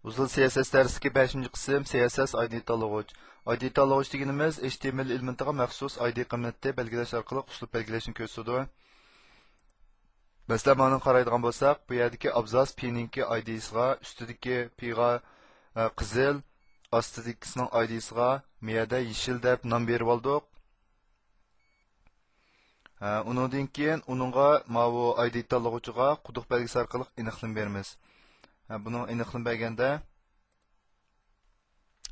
Uzun CSS dersidagi 5-ci qism CSS ID tanlagıç. ID tanlagıç deganimiz HTML elementiga maxsus ID qiymatni belgilash orqali uslub belgilashni ko'rsatadi. Masalan, mana qaraydigan bo'lsak, bu yerdagi abzas P-ninki ID-siga, ustidagi P-ga qizil, ostidagisining ID-siga bu yerda yeshil deb nom berib oldik. Undan keyin uningga mana ID tanlagıchiga quduq belgisi orqali aniqlik beramiz. Buning aniqlik berganda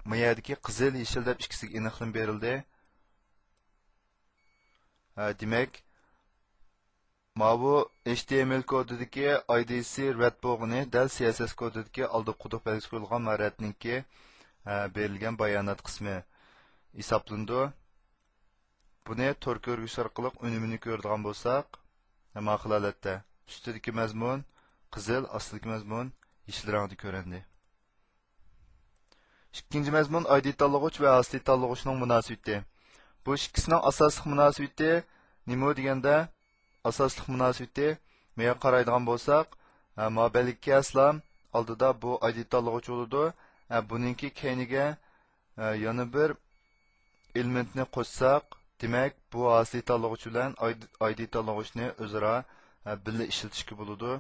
bu yerdagi qizil, yeshil deb ikkisiga aniqlik berildi. Demak, bu HTML kodidagi ID'si rad bo'lgani dal CSS kodidagi oldi quduq belgisi qo'yilgan maratninki berilgan bayonot qismi hisoblandi. Buni tor ko'rgich orqali unumini ko'radigan bo'lsak, nima qilalatda ustidagi mazmun qizil, ostidagi mazmun yeshil rangda ko'rindi. Ikkinchi mazmun ID tanlag'ich va asli tanlag'ichning munosabati. Bu ikkisining asosiy munosabati nima deganda, asosli munosabati menga qaraydigan bo'lsak, mobillikka aslam oldida bu ID tanlag'ich bo'ladi. Buningki keyniga yana bir elementni qo'shsak, demak bu asli tanlag'ich bilan ID tanlag'ichni o'zaro birga ishlatishga bo'ladi.